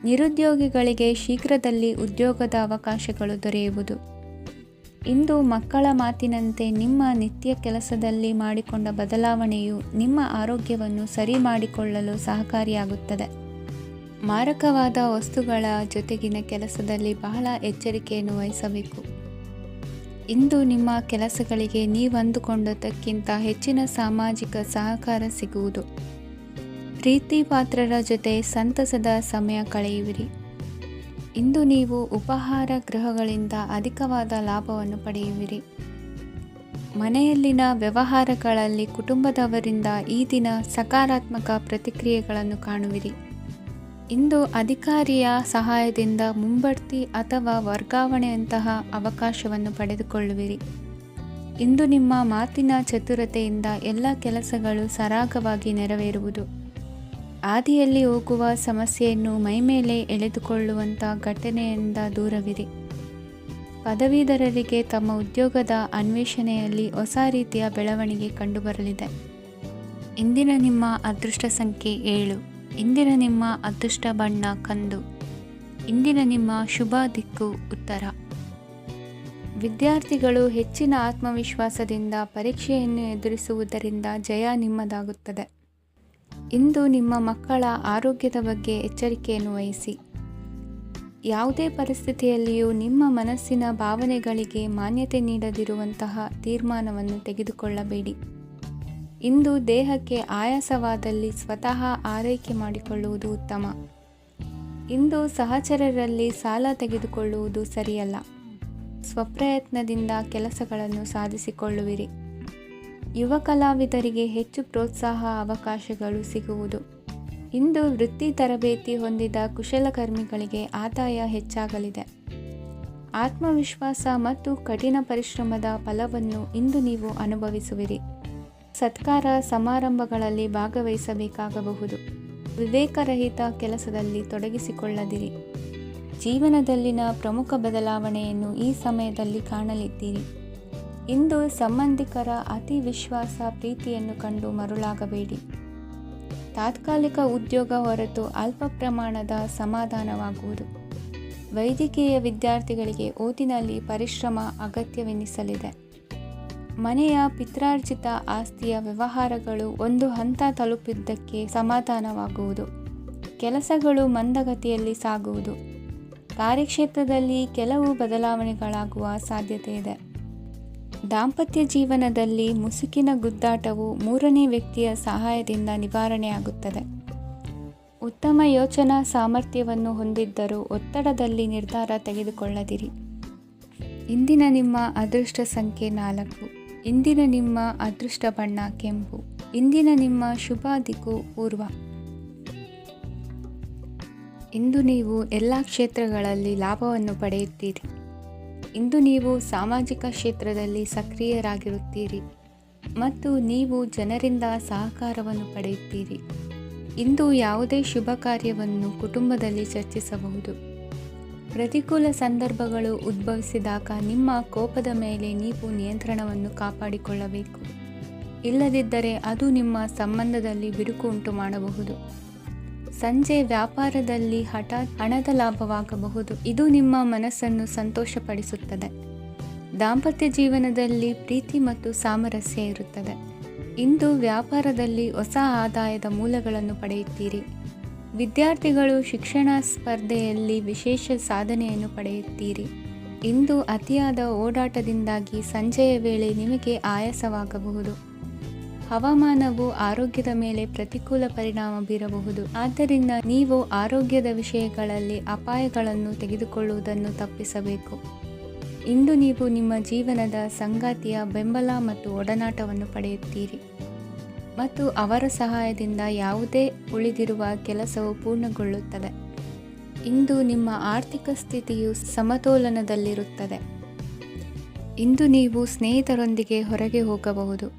ನಿರುದ್ಯೋಗಿಗಳಿಗೆ ಶೀಘ್ರದಲ್ಲಿ ಉದ್ಯೋಗದ ಅವಕಾಶಗಳು ದೊರೆಯುವುದು. ಇಂದು ಮಕ್ಕಳ ಮಾತಿನಂತೆ ನಿಮ್ಮ ನಿತ್ಯ ಕೆಲಸದಲ್ಲಿ ಮಾಡಿಕೊಂಡ ಬದಲಾವಣೆಯು ನಿಮ್ಮ ಆರೋಗ್ಯವನ್ನು ಸರಿ ಮಾಡಿಕೊಳ್ಳಲು ಸಹಕಾರಿಯಾಗುತ್ತದೆ. ಮಾರಕವಾದ ವಸ್ತುಗಳ ಜೊತೆಗಿನ ಕೆಲಸದಲ್ಲಿ ಬಹಳ ಎಚ್ಚರಿಕೆಯನ್ನು ವಹಿಸಬೇಕು. ಇಂದು ನಿಮ್ಮ ಕೆಲಸಗಳಿಗೆ ನೀವಂದುಕೊಂಡದ್ದಕ್ಕಿಂತ ಹೆಚ್ಚಿನ ಸಾಮಾಜಿಕ ಸಹಕಾರ ಸಿಗುವುದು. ಪ್ರೀತಿ ಪಾತ್ರರ ಜೊತೆ ಸಂತಸದ ಸಮಯ ಕಳೆಯುವಿರಿ. ಇಂದು ನೀವು ಉಪಹಾರ ಗೃಹಗಳಿಂದ ಅಧಿಕವಾದ ಲಾಭವನ್ನು ಪಡೆಯುವಿರಿ. ಮನೆಯಲ್ಲಿನ ವ್ಯವಹಾರಗಳಲ್ಲಿ ಕುಟುಂಬದವರಿಂದ ಈ ದಿನ ಸಕಾರಾತ್ಮಕ ಪ್ರತಿಕ್ರಿಯೆಗಳನ್ನು ಕಾಣುವಿರಿ. ಇಂದು ಅಧಿಕಾರಿಯ ಸಹಾಯದಿಂದ ಮುಂಬಡ್ತಿ ಅಥವಾ ವರ್ಗಾವಣೆಯಂತಹ ಅವಕಾಶವನ್ನು ಪಡೆದುಕೊಳ್ಳುವಿರಿ. ಇಂದು ನಿಮ್ಮ ಮಾತಿನ ಚತುರತೆಯಿಂದ ಎಲ್ಲ ಕೆಲಸಗಳು ಸರಾಗವಾಗಿ ನೆರವೇರುವುದು. ಹಾದಿಯಲ್ಲಿ ಹೋಗುವ ಸಮಸ್ಯೆಯನ್ನು ಮೈಮೇಲೆ ಎಳೆದುಕೊಳ್ಳುವಂಥ ಘಟನೆಯಿಂದ ದೂರವಿರಿ. ಪದವೀಧರರಿಗೆ ತಮ್ಮ ಉದ್ಯೋಗದ ಅನ್ವೇಷಣೆಯಲ್ಲಿ ಹೊಸ ರೀತಿಯ ಬೆಳವಣಿಗೆ ಕಂಡುಬರಲಿದೆ. ಇಂದಿನ ನಿಮ್ಮ ಅದೃಷ್ಟ ಸಂಖ್ಯೆ 7. ಇಂದಿನ ನಿಮ್ಮ ಅದೃಷ್ಟ ಬಣ್ಣ ಕಂದು. ಇಂದಿನ ನಿಮ್ಮ ಶುಭ ದಿಕ್ಕು ಉತ್ತರ. ವಿದ್ಯಾರ್ಥಿಗಳು ಹೆಚ್ಚಿನ ಆತ್ಮವಿಶ್ವಾಸದಿಂದ ಪರೀಕ್ಷೆಯನ್ನು ಎದುರಿಸುವುದರಿಂದ ಜಯ ನಿಮ್ಮದಾಗುತ್ತದೆ. ಇಂದು ನಿಮ್ಮ ಮಕ್ಕಳ ಆರೋಗ್ಯದ ಬಗ್ಗೆ ಎಚ್ಚರಿಕೆಯನ್ನು ವಹಿಸಿ. ಯಾವುದೇ ಪರಿಸ್ಥಿತಿಯಲ್ಲಿಯೂ ನಿಮ್ಮ ಮನಸ್ಸಿನ ಭಾವನೆಗಳಿಗೆ ಮಾನ್ಯತೆ ನೀಡದಿರುವಂತಹ ತೀರ್ಮಾನವನ್ನು ತೆಗೆದುಕೊಳ್ಳಬೇಡಿ. ಇಂದು ದೇಹಕ್ಕೆ ಆಯಾಸವಾದಲ್ಲಿ ಸ್ವತಃ ಆರೈಕೆ ಮಾಡಿಕೊಳ್ಳುವುದು ಉತ್ತಮ. ಇಂದು ಸಹಚರರಲ್ಲಿ ಸಾಲ ತೆಗೆದುಕೊಳ್ಳುವುದು ಸರಿಯಲ್ಲ. ಸ್ವಪ್ರಯತ್ನದಿಂದ ಕೆಲಸಗಳನ್ನು ಸಾಧಿಸಿಕೊಳ್ಳುವಿರಿ. ಯುವ ಕಲಾವಿದರಿಗೆ ಹೆಚ್ಚು ಪ್ರೋತ್ಸಾಹ ಅವಕಾಶಗಳು ಸಿಗುವುದು. ಇಂದು ವೃತ್ತಿ ತರಬೇತಿ ಹೊಂದಿದ ಕುಶಲಕರ್ಮಿಗಳಿಗೆ ಆದಾಯ ಹೆಚ್ಚಾಗಲಿದೆ. ಆತ್ಮವಿಶ್ವಾಸ ಮತ್ತು ಕಠಿಣ ಪರಿಶ್ರಮದ ಫಲವನ್ನು ಇಂದು ನೀವು ಅನುಭವಿಸುವಿರಿ. ಸತ್ಕಾರ ಸಮಾರಂಭಗಳಲ್ಲಿ ಭಾಗವಹಿಸಬೇಕಾಗಬಹುದು. ವಿವೇಕರಹಿತ ಕೆಲಸದಲ್ಲಿ ತೊಡಗಿಸಿಕೊಳ್ಳದಿರಿ. ಜೀವನದಲ್ಲಿನ ಪ್ರಮುಖ ಬದಲಾವಣೆಯನ್ನು ಈ ಸಮಯದಲ್ಲಿ ಕಾಣಲಿದ್ದೀರಿ. ಇಂದು ಸಂಬಂಧಿಕರ ಅತಿ ವಿಶ್ವಾಸ ಪ್ರೀತಿಯನ್ನು ಕಂಡು ಮರುಳಾಗಬೇಡಿ. ತಾತ್ಕಾಲಿಕ ಉದ್ಯೋಗ ಹೊರತು ಅಲ್ಪ ಪ್ರಮಾಣದ ಸಮಾಧಾನವಾಗುವುದು. ವೈದ್ಯಕೀಯ ವಿದ್ಯಾರ್ಥಿಗಳಿಗೆ ಓದಿನಲ್ಲಿ ಪರಿಶ್ರಮ ಅಗತ್ಯವೆನಿಸಲಿದೆ. ಮನೆಯ ಪಿತ್ರಾರ್ಜಿತ ಆಸ್ತಿಯ ವ್ಯವಹಾರಗಳು ಒಂದು ಹಂತ ತಲುಪಿದ್ದಕ್ಕೆ ಸಮಾಧಾನವಾಗುವುದು. ಕೆಲಸಗಳು ಮಂದಗತಿಯಲ್ಲಿ ಸಾಗುವುದು. ಕಾರ್ಯಕ್ಷೇತ್ರದಲ್ಲಿ ಕೆಲವು ಬದಲಾವಣೆಗಳಾಗುವ ಸಾಧ್ಯತೆ ಇದೆ. ದಾಂಪತ್ಯ ಜೀವನದಲ್ಲಿ ಮುಸುಕಿನ ಗುದ್ದಾಟವು ಮೂರನೇ ವ್ಯಕ್ತಿಯ ಸಹಾಯದಿಂದ ನಿವಾರಣೆಯಾಗುತ್ತದೆ. ಉತ್ತಮ ಯೋಚನಾ ಸಾಮರ್ಥ್ಯವನ್ನು ಹೊಂದಿದ್ದರೂ ಒತ್ತಡದಲ್ಲಿ ನಿರ್ಧಾರ ತೆಗೆದುಕೊಳ್ಳದಿರಿ. ಇಂದಿನ ನಿಮ್ಮ ಅದೃಷ್ಟ ಸಂಖ್ಯೆ 4. ಇಂದಿನ ನಿಮ್ಮ ಅದೃಷ್ಟ ಬಣ್ಣ ಕೆಂಪು. ಇಂದಿನ ನಿಮ್ಮ ಶುಭ ದಿಕ್ಕು ಪೂರ್ವ. ಇಂದು ನೀವು ಎಲ್ಲ ಕ್ಷೇತ್ರಗಳಲ್ಲಿ ಲಾಭವನ್ನು ಪಡೆಯುತ್ತೀರಿ. ಇಂದು ನೀವು ಸಾಮಾಜಿಕ ಕ್ಷೇತ್ರದಲ್ಲಿ ಸಕ್ರಿಯರಾಗಿರುತ್ತೀರಿ ಮತ್ತು ನೀವು ಜನರಿಂದ ಸಹಕಾರವನ್ನು ಪಡೆಯುತ್ತೀರಿ. ಇಂದು ಯಾವುದೇ ಶುಭ ಕಾರ್ಯವನ್ನು ಕುಟುಂಬದಲ್ಲಿ ಚರ್ಚಿಸಬಹುದು. ಪ್ರತಿಕೂಲ ಸಂದರ್ಭಗಳು ಉದ್ಭವಿಸಿದಾಗ ನಿಮ್ಮ ಕೋಪದ ಮೇಲೆ ನೀವು ನಿಯಂತ್ರಣವನ್ನು ಕಾಪಾಡಿಕೊಳ್ಳಬೇಕು. ಇಲ್ಲದಿದ್ದರೆ ಅದು ನಿಮ್ಮ ಸಂಬಂಧದಲ್ಲಿ ಬಿರುಕು ಉಂಟು ಮಾಡಬಹುದು. ಸಂಜೆ ವ್ಯಾಪಾರದಲ್ಲಿ ಹಠಾತ್ ಹಣದ ಲಾಭವಾಗಬಹುದು. ಇದು ನಿಮ್ಮ ಮನಸ್ಸನ್ನು ಸಂತೋಷಪಡಿಸುತ್ತದೆ. ದಾಂಪತ್ಯ ಜೀವನದಲ್ಲಿ ಪ್ರೀತಿ ಮತ್ತು ಸಾಮರಸ್ಯ ಇರುತ್ತದೆ. ಇಂದು ವ್ಯಾಪಾರದಲ್ಲಿ ಹೊಸ ಆದಾಯದ ಮೂಲಗಳನ್ನು ಪಡೆಯುತ್ತೀರಿ. ವಿದ್ಯಾರ್ಥಿಗಳು ಶಿಕ್ಷಣ ಸ್ಪರ್ಧೆಯಲ್ಲಿ ವಿಶೇಷ ಸಾಧನೆಯನ್ನು ಪಡೆಯುತ್ತೀರಿ. ಇಂದು ಅತಿಯಾದ ಓಡಾಟದಿಂದಾಗಿ ಸಂಜೆಯ ವೇಳೆ ನಿಮಗೆ ಆಯಾಸವಾಗಬಹುದು. ಹವಾಮಾನವು ಆರೋಗ್ಯದ ಮೇಲೆ ಪ್ರತಿಕೂಲ ಪರಿಣಾಮ ಬೀರಬಹುದು. ಆದ್ದರಿಂದ ನೀವು ಆರೋಗ್ಯದ ವಿಷಯಗಳಲ್ಲಿ ಅಪಾಯಗಳನ್ನು ತೆಗೆದುಕೊಳ್ಳುವುದನ್ನು ತಪ್ಪಿಸಬೇಕು. ಇಂದು ನೀವು ನಿಮ್ಮ ಜೀವನದ ಸಂಗಾತಿಯ ಬೆಂಬಲ ಮತ್ತು ಒಡನಾಟವನ್ನು ಪಡೆಯುತ್ತೀರಿ ಮತ್ತು ಅವರ ಸಹಾಯದಿಂದ ಯಾವುದೇ ಉಳಿದಿರುವ ಕೆಲಸವು ಪೂರ್ಣಗೊಳ್ಳುತ್ತದೆ. ಇಂದು ನಿಮ್ಮ ಆರ್ಥಿಕ ಸ್ಥಿತಿಯು ಸಮತೋಲನದಲ್ಲಿರುತ್ತದೆ. ಇಂದು ನೀವು ಸ್ನೇಹಿತರೊಂದಿಗೆ ಹೊರಗೆ ಹೋಗಬಹುದು.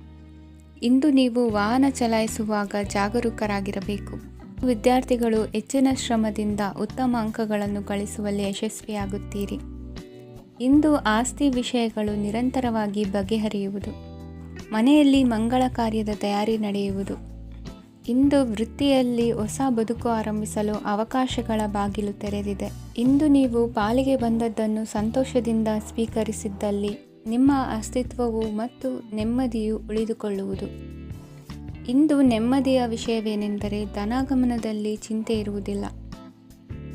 ಇಂದು ನೀವು ವಾಹನ ಚಲಾಯಿಸುವಾಗ ಜಾಗರೂಕರಾಗಿರಬೇಕು. ವಿದ್ಯಾರ್ಥಿಗಳು ಹೆಚ್ಚಿನ ಶ್ರಮದಿಂದ ಉತ್ತಮ ಅಂಕಗಳನ್ನು ಗಳಿಸುವಲ್ಲಿ ಯಶಸ್ವಿಯಾಗುತ್ತೀರಿ. ಇಂದು ಆಸ್ತಿ ವಿಷಯಗಳು ನಿರಂತರವಾಗಿ ಬಗೆಹರಿಯುವುದು. ಮನೆಯಲ್ಲಿ ಮಂಗಳ ಕಾರ್ಯದ ತಯಾರಿ ನಡೆಯುವುದು. ಇಂದು ವೃತ್ತಿಯಲ್ಲಿ ಹೊಸ ಬದುಕು ಆರಂಭಿಸಲು ಅವಕಾಶಗಳ ಬಾಗಿಲು ತೆರೆದಿದೆ. ಇಂದು ನೀವು ಪಾಲಿಗೆ ಬಂದದ್ದನ್ನು ಸಂತೋಷದಿಂದ ಸ್ವೀಕರಿಸಿದ್ದಲ್ಲಿ ನಿಮ್ಮ ಅಸ್ತಿತ್ವವು ಮತ್ತು ನೆಮ್ಮದಿಯು ಉಳಿದುಕೊಳ್ಳುವುದು. ಇಂದು ನೆಮ್ಮದಿಯ ವಿಷಯವೇನೆಂದರೆ ಧನಾಗಮನದಲ್ಲಿ ಚಿಂತೆ ಇರುವುದಿಲ್ಲ.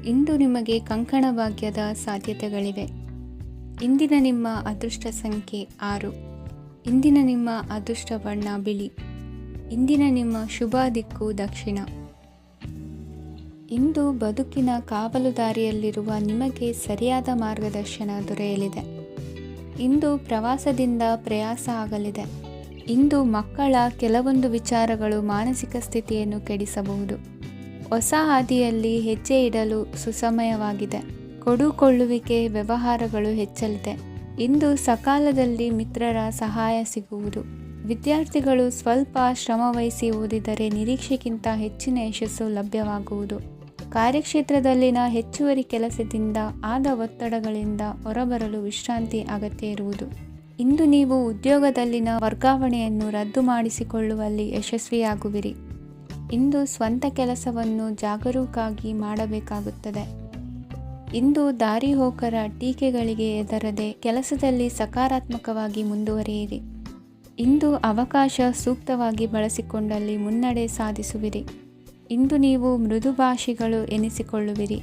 ಇಂದು ನಿಮಗೆ ಕಂಕಣ ಭಾಗ್ಯದ ಸಾಧ್ಯತೆಗಳಿವೆ. ಇಂದಿನ ನಿಮ್ಮ ಅದೃಷ್ಟ ಸಂಖ್ಯೆ 6. ಇಂದಿನ ನಿಮ್ಮ ಅದೃಷ್ಟ ಬಣ್ಣ ಬಿಳಿ. ಇಂದಿನ ನಿಮ್ಮ ಶುಭ ದಿಕ್ಕು ದಕ್ಷಿಣ. ಇಂದು ಬದುಕಿನ ಕಾವಲುದಾರಿಯಲ್ಲಿರುವ ನಿಮಗೆ ಸರಿಯಾದ ಮಾರ್ಗದರ್ಶನ ದೊರೆಯಲಿದೆ. ಇಂದು ಪ್ರವಾಸದಿಂದ ಪ್ರಯಾಸ ಆಗಲಿದೆ. ಇಂದು ಮಕ್ಕಳ ಕೆಲವೊಂದು ವಿಚಾರಗಳು ಮಾನಸಿಕ ಸ್ಥಿತಿಯನ್ನು ಕೆಡಿಸಬಹುದು. ಹೊಸ ಹಾದಿಯಲ್ಲಿ ಹೆಜ್ಜೆ ಇಡಲು ಸುಸಮಯವಾಗಿದೆ. ಕೊಡುಕೊಳ್ಳುವಿಕೆ ವ್ಯವಹಾರಗಳು ಹೆಚ್ಚಲಿದೆ. ಇಂದು ಸಕಾಲದಲ್ಲಿ ಮಿತ್ರರ ಸಹಾಯ ಸಿಗುವುದು. ವಿದ್ಯಾರ್ಥಿಗಳು ಸ್ವಲ್ಪ ಶ್ರಮವಹಿಸಿ ಓದಿದರೆ ನಿರೀಕ್ಷೆಗಿಂತ ಹೆಚ್ಚಿನ ಯಶಸ್ಸು ಲಭ್ಯವಾಗುವುದು. ಕಾರ್ಯಕ್ಷೇತ್ರದಲ್ಲಿನ ಹೆಚ್ಚುವರಿ ಕೆಲಸದಿಂದ ಆದ ಒತ್ತಡಗಳಿಂದ ಹೊರಬರಲು ವಿಶ್ರಾಂತಿ ಅಗತ್ಯ ಇರುವುದು. ಇಂದು ನೀವು ಉದ್ಯೋಗದಲ್ಲಿನ ವರ್ಗಾವಣೆಯನ್ನು ರದ್ದು ಮಾಡಿಸಿಕೊಳ್ಳುವಲ್ಲಿ ಯಶಸ್ವಿಯಾಗುವಿರಿ. ಇಂದು ಸ್ವಂತ ಕೆಲಸವನ್ನು ಜಾಗರೂಕರಾಗಿ ಮಾಡಬೇಕಾಗುತ್ತದೆ. ಇಂದು ದಾರಿಹೋಕರ ಟೀಕೆಗಳಿಗೆ ಹೆದರದೆ ಕೆಲಸದಲ್ಲಿ ಸಕಾರಾತ್ಮಕವಾಗಿ ಮುಂದುವರಿಯಿರಿ. ಇಂದು ಅವಕಾಶ ಸೂಕ್ತವಾಗಿ ಬಳಸಿಕೊಂಡಲ್ಲಿ ಮುನ್ನಡೆ ಸಾಧಿಸುವಿರಿ. ಇಂದು ನೀವು ಮೃದುಭಾಷಿಗಳು ಎನಿಸಿಕೊಳ್ಳುವಿರಿ.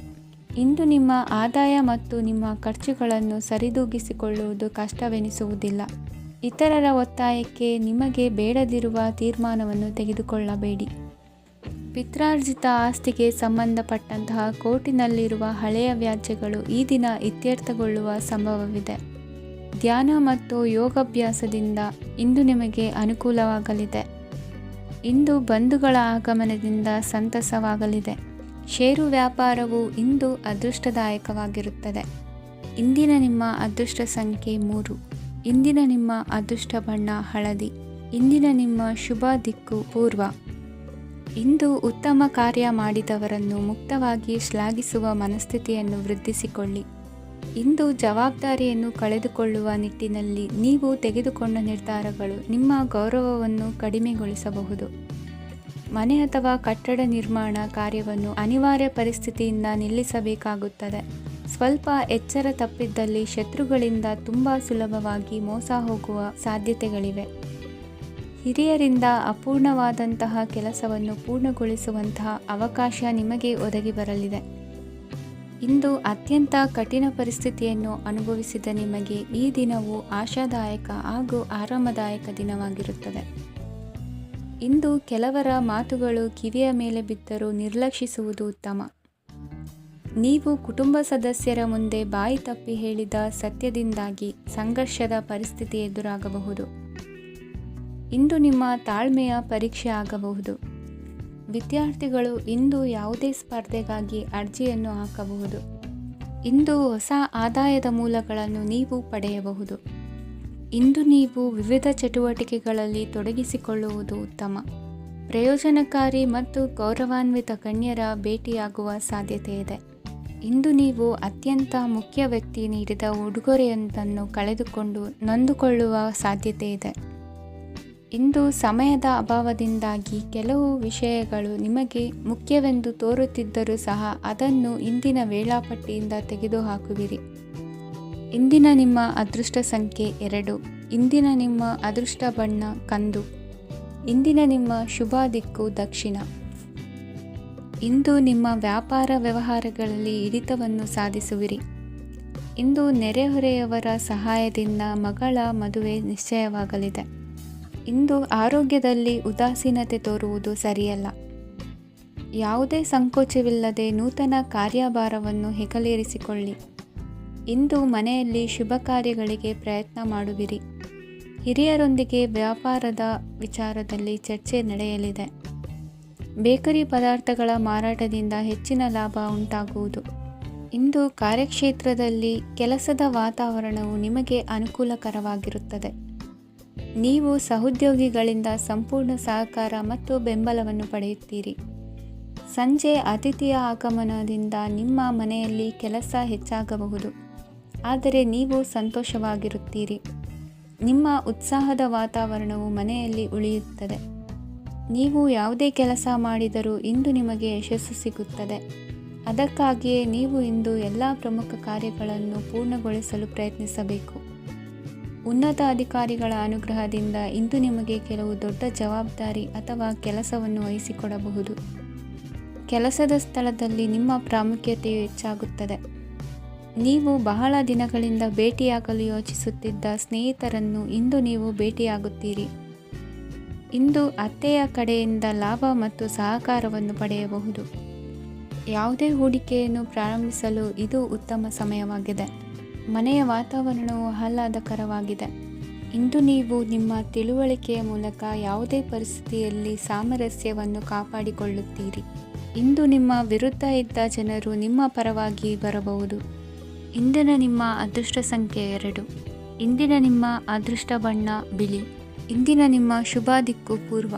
ಇಂದು ನಿಮ್ಮ ಆದಾಯ ಮತ್ತು ನಿಮ್ಮ ಖರ್ಚುಗಳನ್ನು ಸರಿದೂಗಿಸಿಕೊಳ್ಳುವುದು ಕಷ್ಟವೆನಿಸುವುದಿಲ್ಲ. ಇತರರ ಒತ್ತಾಯಕ್ಕೆ ನಿಮಗೆ ಬೇಡದಿರುವ ತೀರ್ಮಾನವನ್ನು ತೆಗೆದುಕೊಳ್ಳಬೇಡಿ. ಪಿತ್ರಾರ್ಜಿತ ಆಸ್ತಿಗೆ ಸಂಬಂಧಪಟ್ಟಂತಹ ಕೋರ್ಟಿನಲ್ಲಿರುವ ಹಳೆಯ ವ್ಯಾಜ್ಯಗಳು ಈ ದಿನ ಇತ್ಯರ್ಥಗೊಳ್ಳುವ ಸಂಭವವಿದೆ. ಧ್ಯಾನ ಮತ್ತು ಯೋಗಾಭ್ಯಾಸದಿಂದ ಇಂದು ನಿಮಗೆ ಅನುಕೂಲವಾಗಲಿದೆ. ಇಂದು ಬಂಧುಗಳ ಆಗಮನದಿಂದ ಸಂತಸವಾಗಲಿದೆ. ಷೇರು ವ್ಯಾಪಾರವು ಇಂದು ಅದೃಷ್ಟದಾಯಕವಾಗಿರುತ್ತದೆ. ಇಂದಿನ ನಿಮ್ಮ ಅದೃಷ್ಟ ಸಂಖ್ಯೆ 3. ಇಂದಿನ ನಿಮ್ಮ ಅದೃಷ್ಟ ಬಣ್ಣ ಹಳದಿ. ಇಂದಿನ ನಿಮ್ಮ ಶುಭ ದಿಕ್ಕು ಪೂರ್ವ. ಇಂದು ಉತ್ತಮ ಕಾರ್ಯ ಮಾಡಿದವರನ್ನು ಮುಕ್ತವಾಗಿ ಶ್ಲಾಘಿಸುವ ಮನಸ್ಥಿತಿಯನ್ನು ವೃದ್ಧಿಸಿಕೊಳ್ಳಿ. ಇಂದು ಜವಾಬ್ದಾರಿಯನ್ನು ಕಳೆದುಕೊಳ್ಳುವ ನಿಟ್ಟಿನಲ್ಲಿ ನೀವು ತೆಗೆದುಕೊಂಡ ನಿರ್ಧಾರಗಳು ನಿಮ್ಮ ಗೌರವವನ್ನು ಕಡಿಮೆಗೊಳಿಸಬಹುದು. ಮನೆ ಅಥವಾ ಕಟ್ಟಡ ನಿರ್ಮಾಣ ಕಾರ್ಯವನ್ನು ಅನಿವಾರ್ಯ ಪರಿಸ್ಥಿತಿಯಿಂದ ನಿಲ್ಲಿಸಬೇಕಾಗುತ್ತದೆ. ಸ್ವಲ್ಪ ಎಚ್ಚರ ತಪ್ಪಿದ್ದಲ್ಲಿ ಶತ್ರುಗಳಿಂದ ತುಂಬ ಸುಲಭವಾಗಿ ಮೋಸ ಹೋಗುವ ಸಾಧ್ಯತೆಗಳಿವೆ. ಹಿರಿಯರಿಂದ ಅಪೂರ್ಣವಾದಂತಹ ಕೆಲಸವನ್ನು ಪೂರ್ಣಗೊಳಿಸುವಂತಹ ಅವಕಾಶ ನಿಮಗೆ ಒದಗಿ ಬರಲಿದೆ. ಇಂದು ಅತ್ಯಂತ ಕಠಿಣ ಪರಿಸ್ಥಿತಿಯನ್ನು ಅನುಭವಿಸಿದ ನಿಮಗೆ ಈ ದಿನವು ಆಶಾದಾಯಕ ಹಾಗೂ ಆರಾಮದಾಯಕ ದಿನವಾಗಿರುತ್ತದೆ. ಇಂದು ಕೆಲವರ ಮಾತುಗಳು ಕಿವಿಯ ಮೇಲೆ ಬಿದ್ದರೂ ನಿರ್ಲಕ್ಷಿಸುವುದು ಉತ್ತಮ. ನೀವು ಕುಟುಂಬ ಸದಸ್ಯರ ಮುಂದೆ ಬಾಯಿ ತಪ್ಪಿ ಹೇಳಿದ ಸತ್ಯದಿಂದಾಗಿ ಸಂಘರ್ಷದ ಪರಿಸ್ಥಿತಿ ಎದುರಾಗಬಹುದು. ಇಂದು ನಿಮ್ಮ ತಾಳ್ಮೆಯ ಪರೀಕ್ಷೆ ಆಗಬಹುದು. ವಿದ್ಯಾರ್ಥಿಗಳು ಇಂದು ಯಾವುದೇ ಸ್ಪರ್ಧೆಗಾಗಿ ಅರ್ಜಿಯನ್ನು ಹಾಕಬಹುದು. ಇಂದು ಹೊಸ ಆದಾಯದ ಮೂಲಗಳನ್ನು ನೀವು ಪಡೆಯಬಹುದು. ಇಂದು ನೀವು ವಿವಿಧ ಚಟುವಟಿಕೆಗಳಲ್ಲಿ ತೊಡಗಿಸಿಕೊಳ್ಳುವುದು ಉತ್ತಮ. ಪ್ರಯೋಜನಕಾರಿ ಮತ್ತು ಗೌರವಾನ್ವಿತ ಗಣ್ಯರ ಭೇಟಿಯಾಗುವ ಸಾಧ್ಯತೆ ಇದೆ. ಇಂದು ನೀವು ಅತ್ಯಂತ ಮುಖ್ಯ ವ್ಯಕ್ತಿ ನೀಡಿದ ಉಡುಗೊರೆಯೊಂದನ್ನು ಕಳೆದುಕೊಂಡು ನೊಂದುಕೊಳ್ಳುವ ಸಾಧ್ಯತೆ ಇದೆ. ಇಂದು ಸಮಯದ ಅಭಾವದಿಂದಾಗಿ ಕೆಲವು ವಿಷಯಗಳು ನಿಮಗೆ ಮುಖ್ಯವೆಂದು ತೋರುತ್ತಿದ್ದರೂ ಸಹ ಅದನ್ನು ಇಂದಿನ ವೇಳಾಪಟ್ಟಿಯಿಂದ ತೆಗೆದುಹಾಕುವಿರಿ. ಇಂದಿನ ನಿಮ್ಮ ಅದೃಷ್ಟ ಸಂಖ್ಯೆ 2. ಇಂದಿನ ನಿಮ್ಮ ಅದೃಷ್ಟ ಬಣ್ಣ ಕಂದು. ಇಂದಿನ ನಿಮ್ಮ ಶುಭ ದಿಕ್ಕು ದಕ್ಷಿಣ. ಇಂದು ನಿಮ್ಮ ವ್ಯಾಪಾರ ವ್ಯವಹಾರಗಳಲ್ಲಿ ಹಿಡಿತವನ್ನು ಸಾಧಿಸುವಿರಿ. ಇಂದು ನೆರೆಹೊರೆಯವರ ಸಹಾಯದಿಂದ ಮಗಳ ಮದುವೆ ನಿಶ್ಚಯವಾಗಲಿದೆ. ಇಂದು ಆರೋಗ್ಯದಲ್ಲಿ ಉದಾಸೀನತೆ ತೋರುವುದು ಸರಿಯಲ್ಲ. ಯಾವುದೇ ಸಂಕೋಚವಿಲ್ಲದೆ ನೂತನ ಕಾರ್ಯಭಾರವನ್ನು ಹೆಗಲೇರಿಸಿಕೊಳ್ಳಿ. ಇಂದು ಮನೆಯಲ್ಲಿ ಶುಭ ಕಾರ್ಯಗಳಿಗೆ ಪ್ರಯತ್ನ ಮಾಡುವಿರಿ. ಹಿರಿಯರೊಂದಿಗೆ ವ್ಯಾಪಾರದ ವಿಚಾರದಲ್ಲಿ ಚರ್ಚೆ ನಡೆಯಲಿದೆ. ಬೇಕರಿ ಪದಾರ್ಥಗಳ ಮಾರಾಟದಿಂದ ಹೆಚ್ಚಿನ ಲಾಭ ಉಂಟಾಗುವುದು. ಇಂದು ಕಾರ್ಯಕ್ಷೇತ್ರದಲ್ಲಿ ಕೆಲಸದ ವಾತಾವರಣವು ನಿಮಗೆ ಅನುಕೂಲಕರವಾಗಿರುತ್ತದೆ. ನೀವು ಸಹೋದ್ಯೋಗಿಗಳಿಂದ ಸಂಪೂರ್ಣ ಸಹಕಾರ ಮತ್ತು ಬೆಂಬಲವನ್ನು ಪಡೆಯುತ್ತೀರಿ. ಸಂಜೆ ಅತಿಥಿಯ ಆಗಮನದಿಂದ ನಿಮ್ಮ ಮನೆಯಲ್ಲಿ ಕೆಲಸ ಹೆಚ್ಚಾಗಬಹುದು, ಆದರೆ ನೀವು ಸಂತೋಷವಾಗಿರುತ್ತೀರಿ. ನಿಮ್ಮ ಉತ್ಸಾಹದ ವಾತಾವರಣವು ಮನೆಯಲ್ಲಿ ಉಳಿಯುತ್ತದೆ. ನೀವು ಯಾವುದೇ ಕೆಲಸ ಮಾಡಿದರೂ ಇಂದು ನಿಮಗೆ ಯಶಸ್ಸು ಸಿಗುತ್ತದೆ. ಅದಕ್ಕಾಗಿಯೇ ನೀವು ಇಂದು ಎಲ್ಲ ಪ್ರಮುಖ ಕಾರ್ಯಗಳನ್ನು ಪೂರ್ಣಗೊಳಿಸಲು ಪ್ರಯತ್ನಿಸಬೇಕು. ಉನ್ನತ ಅಧಿಕಾರಿಗಳ ಅನುಗ್ರಹದಿಂದ ಇಂದು ನಿಮಗೆ ಕೆಲವು ದೊಡ್ಡ ಜವಾಬ್ದಾರಿ ಅಥವಾ ಕೆಲಸವನ್ನು ವಹಿಸಿಕೊಡಬಹುದು. ಕೆಲಸದ ಸ್ಥಳದಲ್ಲಿ ನಿಮ್ಮ ಪ್ರಾಮುಖ್ಯತೆಯು ಹೆಚ್ಚಾಗುತ್ತದೆ. ನೀವು ಬಹಳ ದಿನಗಳಿಂದ ಭೇಟಿಯಾಗಲು ಯೋಚಿಸುತ್ತಿದ್ದ ಸ್ನೇಹಿತರನ್ನು ಇಂದು ನೀವು ಭೇಟಿಯಾಗುತ್ತೀರಿ. ಇಂದು ಅತ್ತೆಯ ಕಡೆಯಿಂದ ಲಾಭ ಮತ್ತು ಸಹಕಾರವನ್ನು ಪಡೆಯಬಹುದು. ಯಾವುದೇ ಹೂಡಿಕೆಯನ್ನು ಪ್ರಾರಂಭಿಸಲು ಇದು ಉತ್ತಮ ಸಮಯವಾಗಿದೆ. ಮನೆಯ ವಾತಾವರಣವು ಆಹ್ಲಾದಕರವಾಗಿದೆ. ಇಂದು ನೀವು ನಿಮ್ಮ ತಿಳುವಳಿಕೆಯ ಮೂಲಕ ಯಾವುದೇ ಪರಿಸ್ಥಿತಿಯಲ್ಲಿ ಸಾಮರಸ್ಯವನ್ನು ಕಾಪಾಡಿಕೊಳ್ಳುತ್ತೀರಿ. ಇಂದು ನಿಮ್ಮ ವಿರುದ್ಧ ಇದ್ದ ಜನರು ನಿಮ್ಮ ಪರವಾಗಿ ಬರಬಹುದು. ಇಂದಿನ ನಿಮ್ಮ ಅದೃಷ್ಟ ಸಂಖ್ಯೆ 2. ಇಂದಿನ ನಿಮ್ಮ ಅದೃಷ್ಟ ಬಣ್ಣ ಬಿಳಿ. ಇಂದಿನ ನಿಮ್ಮ ಶುಭ ದಿಕ್ಕು ಪೂರ್ವ.